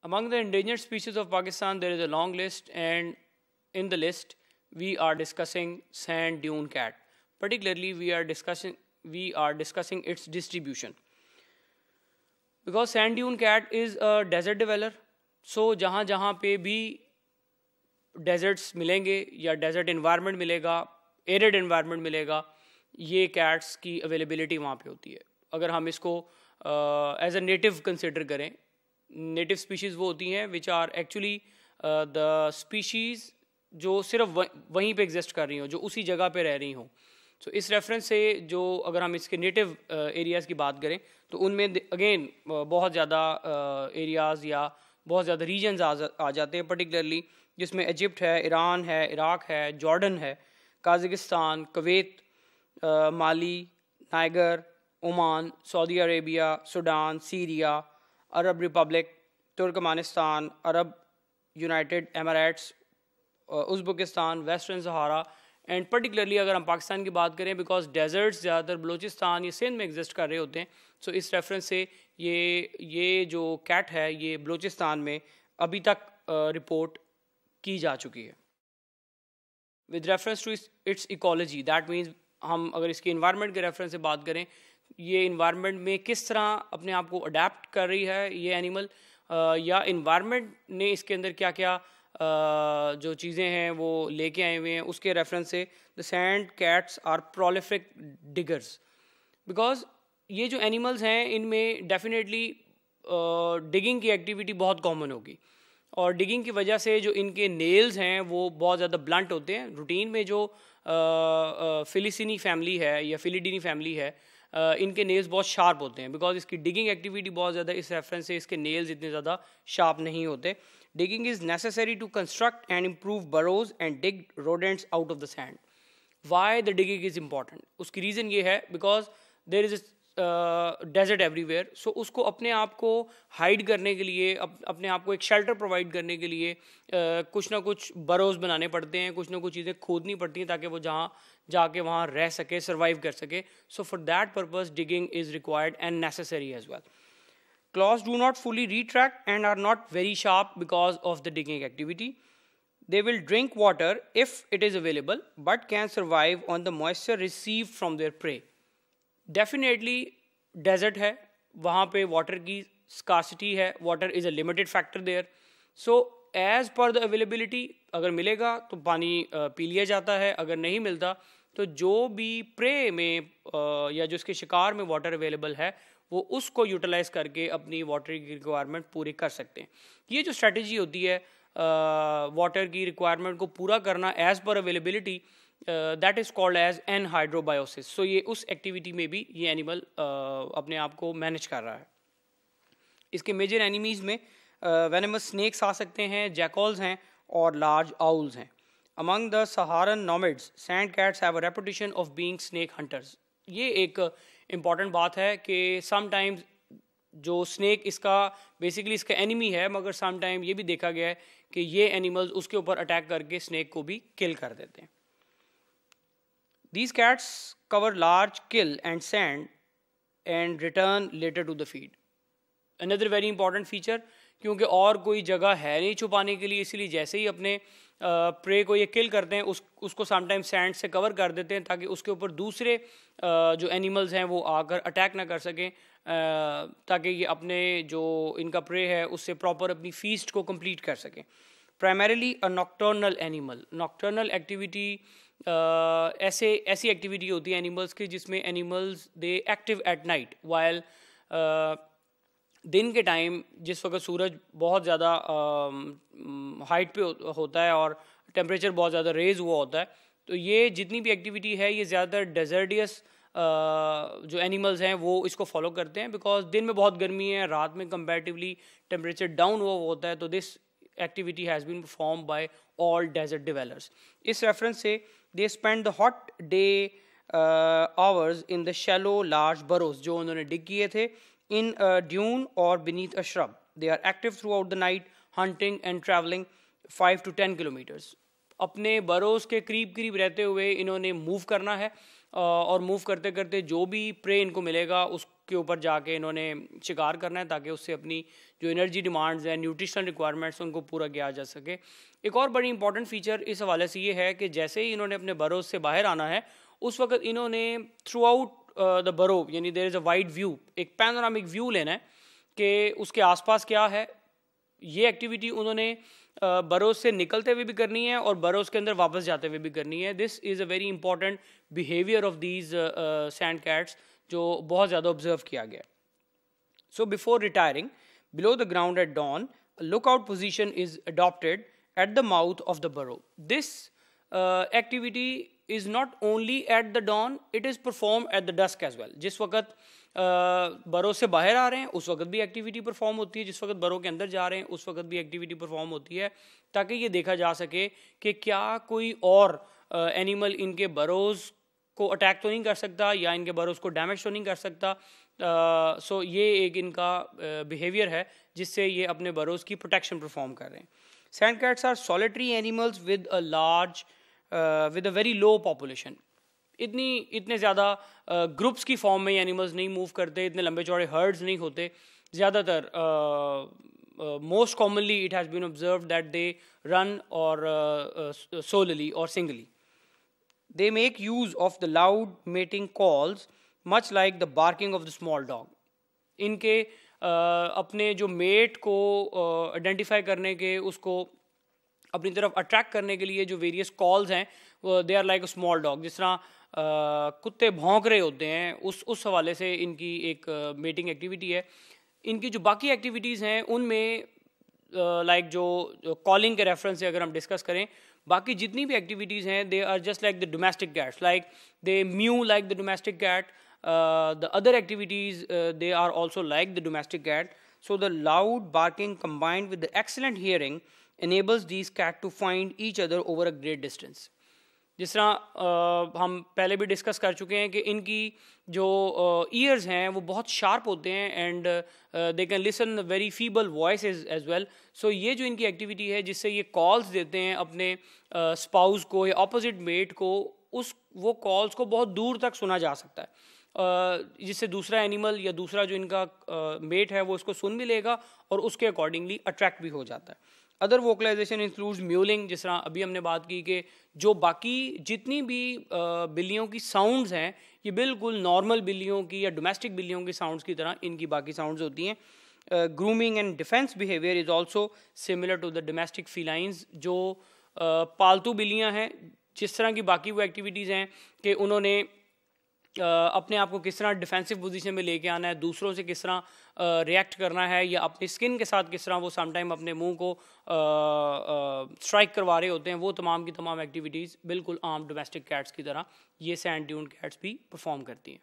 Among the endangered species of Pakistan, there is a long list, and in the list, we are discussing sand dune cat. Particularly, we are discussing its distribution because sand dune cat is a desert dweller. So जहाँ जहाँ पे भी desserts मिलेंगे या desert environment मिलेगा, arid environment मिलेगा, ये cats की अवेलेबिलिटी वहाँ पे होती है. अगर हम इसको एज अ नेटिव कंसिडर करें, नेटिव स्पीशीज़ वो होती हैं which are actually the species जो सिर्फ वहीं पे एग्जिस्ट कर रही हों, जो उसी जगह पे रह रही हों. सो इस रेफरेंस से जो अगर हम इसके नेटिव एरियाज़ की बात करें तो उनमें अगेन बहुत ज़्यादा एरियाज़ या बहुत ज़्यादा रीजन्स आ जाते हैं, पर्टिकुलरली जिसमें इजिप्ट है, ईरान है, इराक है, जॉर्डन है, Kazakhstan, Kuwait, Mali, Niger, Oman, Saudi Arabia, Sudan, Syria, Arab Republic, Turkmenistan, Arab United Emirates, Uzbekistan, Western Sahara, and particularly अगर हम पाकिस्तान की बात करें बिकॉज डेजर्ट्स ज़्यादातर बलूचिस्तान या सिंध में एग्जिस्ट कर रहे होते हैं. सो इस रेफरेंस से ये जो कैट है ये बलूचिस्तान में अभी तक रिपोर्ट की जा चुकी है. With reference to its ecology, that means हम अगर इसके इन्वायरमेंट के रेफरेंस से बात करें, ये इन्वायरमेंट में किस तरह अपने आप को अडेप्ट कर रही है ये एनिमल, या इन्वायरमेंट ने इसके अंदर क्या क्या जो चीज़ें हैं वो लेके आए हुए हैं, उसके रेफरेंस से the sand cats are prolific diggers. Because ये जो एनिमल्स हैं इनमें डेफिनेटली डिगिंग की एक्टिविटी बहुत कॉमन होगी, और डिगिंग की वजह से जो इनके नेल्स हैं वो बहुत ज़्यादा ब्लंट होते हैं. रूटीन में जो फिलिसिनी फैमिली है या फिलिडीनी फैमिली है, इनके नेल्स बहुत शार्प होते हैं बिकॉज इसकी डिगिंग एक्टिविटी बहुत ज़्यादा, इस रेफरेंस से इसके नेल्स इतने ज़्यादा शार्प नहीं होते. Digging is necessary to construct and improve burrows and dig rodents out of the sand. Why the digging is important? उसकी रीज़न ये है because there is a desert everywhere. So उसको अपने आप को हाइड करने के लिए, अपने आप को एक शेल्टर प्रोवाइड करने के लिए कुछ ना कुछ burrows बनाने पड़ते हैं, कुछ ना कुछ चीज़ें खोदनी पड़ती हैं ताकि वो जहाँ जाके वहाँ रह सके, सर्वाइव कर सके. So for that purpose digging is required and necessary as well. Claws do not fully retract and are not very sharp because of the digging activity. They will drink water if it is available, but can survive on the moisture received from their prey. Definitely desert है, वहाँ पे water की scarcity है, water is a limited factor there. So as per the availability, अगर मिलेगा तो पानी P लिया जाता है, अगर नहीं मिलता तो जो भी prey में या जो इसके शिकार में water available है वो उसको यूटिलाइज करके अपनी वाटर की रिक्वायरमेंट पूरी कर सकते हैं. ये जो स्ट्रेटजी होती है वाटर की रिक्वायरमेंट को पूरा करना एज पर availability, that is called as anhydrobiosis. So ये उस एक्टिविटी में भी ये एनिमल अपने आप को मैनेज कर रहा है. इसके मेजर एनिमीज़ में वेनेमस स्नेक्स आ सकते हैं, जैकॉल्स हैं और लार्ज आउल्स हैं. Among the Saharan nomads, sand cats have a reputation of being snake hunters. ये एक इम्पॉर्टेंट बात है कि समटाइम्स जो स्नेक इसका बेसिकली इसका एनिमी है, मगर समटाइम ये भी देखा गया है कि ये एनिमल्स उसके ऊपर अटैक करके स्नेक को भी किल कर देते हैं. These cats cover large kill and sand and return later to the feed. Another very important feature, क्योंकि और कोई जगह है नहीं छुपाने के लिए, इसलिए जैसे ही अपने प्रे को ये किल करते हैं उसको समटाइम सैंड से कवर कर देते हैं ताकि उसके ऊपर दूसरे जो एनिमल्स हैं वो आकर अटैक ना कर सकें, ताकि ये अपने जो इनका प्रे है उससे प्रॉपर अपनी फीस्ट को कंप्लीट कर सकें. प्राइमरीली अ नॉक्टर्नल एनिमल. नॉक्टर्नल एक्टिविटी ऐसी एक्टिविटी होती है एनिमल्स की जिसमें animals they active at night, while दिन के टाइम जिस वक्त सूरज बहुत ज़्यादा हाइट पे होता है और टेम्परेचर बहुत ज़्यादा रेज हुआ होता है, तो ये जितनी भी एक्टिविटी है ये ज़्यादातर डेजर्टियस जो एनिमल्स हैं वो इसको फॉलो करते हैं. बिकॉज दिन में बहुत गर्मी है, रात में कंपैरेटिवली टेम्परेचर डाउन हुआ होता है, तो this activity has been perform by all desert dwellers. इस रेफरेंस से they spend the hot day hours in the shallow large burrows जो उन्होंने डिग किए थे in a dune or beneath a shrub. They are active throughout the night, hunting and traveling 5 to 10 kilometers. अपने बरोज के करीब रहते हुए इन्होंने मूव करना है और मूव करते करते जो भी प्रे इनको मिलेगा के ऊपर जाके इन्होंने शिकार करना है ताकि उससे अपनी जो एनर्जी डिमांड्स हैं, न्यूट्रिशनल रिक्वायरमेंट्स उनको पूरा किया जा सके। एक और बड़ी इंपॉर्टेंट फीचर इस हवाले से ये है कि जैसे ही इन्होंने अपने बरोज से बाहर आना है उस वक्त इन्होंने थ्रू आउट द बरो, यानी there is a wide view, एक पैनोरामिक व्यू लेना है कि उसके आसपास क्या है। ये एक्टिविटी उन्होंने बरोज से निकलते हुए भी करनी है और बरोज के अंदर वापस जाते हुए भी करनी है। This is a very important behaviour of these sand cats जो बहुत ज़्यादा ऑब्जर्व किया गया। So before retiring below the ground at dawn, lookout position is adopted at the mouth of the burrow. This activity is not only at the dawn, it is perform at the dusk as well. जिस वक्त बरो से बाहर आ रहे हैं उस वक्त भी एक्टिविटी परफॉर्म होती है, जिस वक्त बरो के अंदर जा रहे हैं उस वक्त भी एक्टिविटी परफॉर्म होती है, ताकि ये देखा जा सके कि क्या कोई और एनिमल इनके बरोज को अटैक तो नहीं कर सकता या इनके बरोज को डैमेज तो नहीं कर सकता। सो ये एक इनका बिहेवियर है जिससे ये अपने बरोज की प्रोटेक्शन परफॉर्म कर रहे हैं। Sand cats are solitary animals with a very low population. इतने ज़्यादा ग्रुप्स की फॉर्म में ये एनिमल्स नहीं मूव करते, इतने लंबे चौड़े हर्ड्स नहीं होते। ज़्यादातर most commonly it has been observed that they run और सोलली और singly. They make use of the loud mating calls much like the barking of the small dog. इनके अपने जो मेट को आइडेंटिफाई करने के, उसको अपनी तरफ अट्रैक्ट करने के लिए जो वेरियस कॉल्स हैं they are like a small dog. जिस तरह कुत्ते भौंक रहे होते हैं उस हवाले से इनकी एक मेटिंग एक्टिविटी है। इनकी जो बाकी एक्टिविटीज़ हैं उनमें लाइक जो कॉलिंग के रेफरेंस से अगर हम डिस्कस करें, बाकी जितनी भी एक्टिविटीज़ हैं they are just like the domestic cats, like they mew like the domestic cat. The other activities they are also like the domestic cat. So the loud barking combined with the excellent hearing enables these cats to find each other over a great distance. जिस तरह हम पहले भी discuss कर चुके हैं कि इनकी जो ईयर्स हैं वो बहुत शार्प होते हैं and they can listen very feeble voices as well. So ये जो इनकी एक्टिविटी है जिससे ये कॉल्स देते हैं अपने स्पाउस को या ऑपोजिट मेट को, वो कॉल्स को बहुत दूर तक सुना जा सकता है, जिससे दूसरा एनिमल या दूसरा जो इनका मेट है वो इसको सुन भी लेगा और उसके अकॉर्डिंगली अट्रैक्ट भी हो जाता है। अदर वोकलाइजेशन इंक्लूड्स म्यूलिंग, जिस तरह अभी हमने बात की कि जो बाकी जितनी भी बिल्लियों की साउंड्स हैं ये बिल्कुल नॉर्मल बिल्लियों की या डोमेस्टिक बिल्लियों की साउंड्स की तरह इनकी बाकी साउंड्स होती हैं। Grooming and defence behaviour is also similar to the domestic felines. जो पालतू बिल्लियाँ हैं जिस तरह की बाकी वो एक्टिविटीज़ हैं कि उन्होंने अपने आप को किस तरह डिफेंसिव पोजीशन में लेके आना है, दूसरों से किस तरह रिएक्ट करना है, या अपनी स्किन के साथ किस तरह वो समटाइम अपने मुंह को स्ट्राइक करवा रहे होते हैं, वो तमाम की तमाम एक्टिविटीज़ बिल्कुल आम डोमेस्टिक कैट्स की तरह ये सैंड ड्यून कैट्स भी परफॉर्म करती हैं।